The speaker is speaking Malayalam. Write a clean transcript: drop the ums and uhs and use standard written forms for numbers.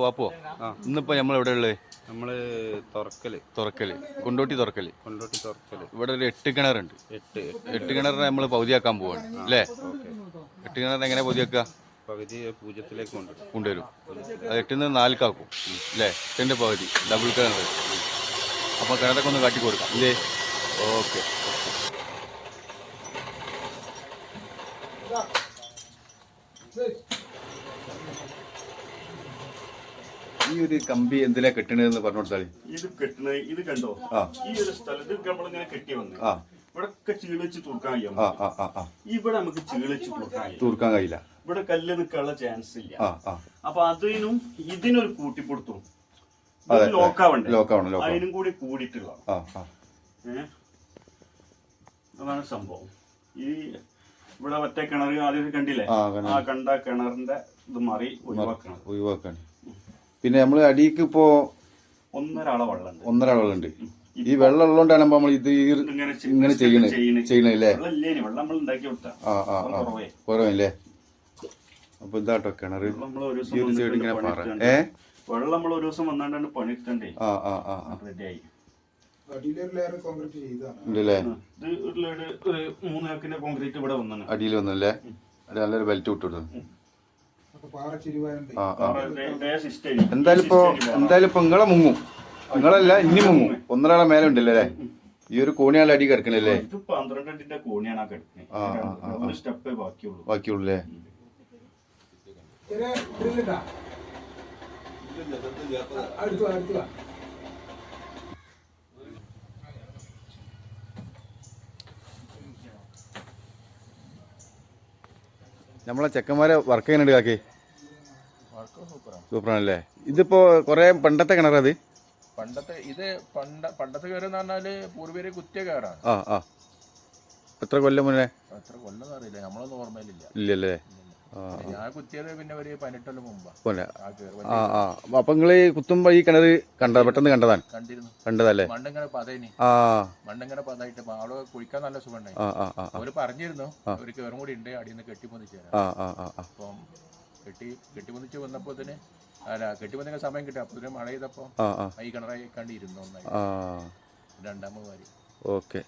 അപ്പോ ഇന്നിപ്പോ നമ്മളെവിടെ ഉള്ളത്? നമ്മള് തുറക്കല് കൊണ്ടോട്ടി തുറക്കല്. ഇവിടെ ഒരു 8 കിണറുണ്ട്. 8 കിണറിനെ നമ്മൾ പകുതിയാക്കാൻ പോവാണ് അല്ലേ? 8 കിണറിനെ എങ്ങനെ പകുതിയാക്കുക? പകുതി പൂജ്യത്തിലേക്ക് കൊണ്ടുവരും. അത് 8 നിന്ന് 4 ആക്കും അല്ലേ? 8ന്റെ പകുതി ഡബിൾ കിണർ. അപ്പോൾ കിണറൊക്കെ ഒന്ന് കാട്ടി കൊടുക്കാം ഇല്ലേ? ഓക്കെ. ഈ ഒരു കമ്പി എന്തിനാ കെട്ടണെന്ന് പറഞ്ഞു കൊടുത്താൽ ഇത് കണ്ടോ? ഈ ഒരു സ്ഥലത്ത് നമ്മളിങ്ങനെ കെട്ടി വന്നു. ഇവിടെ ചീളിച്ച് തൂർക്കാൻ കഴിയും. ഇവിടെ നമുക്ക് ചീളിച്ച് തൂർക്കാൻ കഴിയില്ല. ഇവിടെ കല്ല് നിൽക്കാനുള്ള ചാൻസ് ഇല്ല. അപ്പൊ അതിനും ഇതിനൊരു കൂട്ടിപ്പൊടുത്തും ലോക്കാവണം. അതിനും കൂടി കൂടിയിട്ടുള്ള അതാണ് സംഭവം. ഈ ഇവിടെ ഒറ്റ കിണർ ആദ്യം കണ്ടില്ലേ? ആ കണ്ട കിണറിന്റെ ഇത് മാറി ഒഴിവാക്കണം. പിന്നെ നമ്മള് അടിക്ക് ഇപ്പോ ഒന്നര വെള്ളം ഉണ്ട്. ഈ വെള്ളം ഉള്ളതുകൊണ്ടാണ് നമ്മൾ ഇത് ഇങ്ങനെ ചെയ്യണല്ലേ? കുറവല്ലേ? അപ്പൊ ഇതാട്ടോ കിണറ് ഈ ഒരു സൈഡ് ഇങ്ങനെ പറ വെള്ളം നമ്മൾ ഒരു ദിവസം വന്നാണ്ടാണ് പണിയെടുക്കണ്ടേ. റെഡിയായി ഉണ്ടല്ലേ? ഒരു 3 ഏക്കറിന്റെ കോൺക്രീറ്റ് ഇവിടെ വന്നാണ് അടിയിൽ വന്നല്ലേ? നല്ലൊരു ബെൽറ്റ് വിട്ടു. എന്തായാലും ഇപ്പൊ നിങ്ങളെ മുങ്ങും. നിങ്ങളല്ല ഇനി മുങ്ങും. 1.5 മേലെ ഉണ്ടല്ലേ? ഈ ഒരു കോണിയാൾ അടി കിടക്കണല്ലേ? 12 അടിന്റെ കോണിയാണ് കിടക്കുന്നത്. സ്റ്റെപ്പേ ബാക്കിയുള്ളൂ. നമ്മളെ ചെക്കന്മാരെ വർക്ക് ചെയ്യുന്നുണ്ട് കാക്കി. സൂപ്പറാണല്ലേ? ഇതിപ്പോ കൊറേ പണ്ടത്തെ കിണറത്? പണ്ടത്തെ കയറെന്ന് പറഞ്ഞാല് പൂർവ്വര് കുത്തിയ കയറാണ്. എത്ര കൊല്ലം മുന്നേ? എത്ര കൊല്ലം അറിയില്ല, നമ്മളൊന്നും ഓർമ്മയിലില്ല. ഇല്ലല്ലേ? ഞാൻ കുത്തിയത് പിന്നെ ഒരു 18 കൊല്ലം മുമ്പ്. അപ്പൊ നിങ്ങള് കുത്തുമ്പോ ഈ കിണറ് പെട്ടെന്ന് കണ്ടതാണ്? കണ്ടതല്ലേ? മണ്ണിങ്ങനെ പതായിട്ട് അവിടെ കുഴിക്കാൻ നല്ല സുഖം ഉണ്ടായി. അവര് പറഞ്ഞിരുന്നു ഒരു കയറും കൂടി ഉണ്ട്, അടിയിൽ കെട്ടിപ്പൊന്നിച്ച് തരാം. അപ്പം കെട്ടിപ്പൊന്നിച്ച് വന്നപ്പോ തന്നെ കെട്ടിപ്പൊന്നിക്കാൻ സമയം കിട്ടി. അപ്പൊ മഴ ചെയ്തപ്പോ ഈ കിണറായി കണ്ടിരുന്നു ഒന്നായി. രണ്ടാമത് വാരി. ഓക്കെ.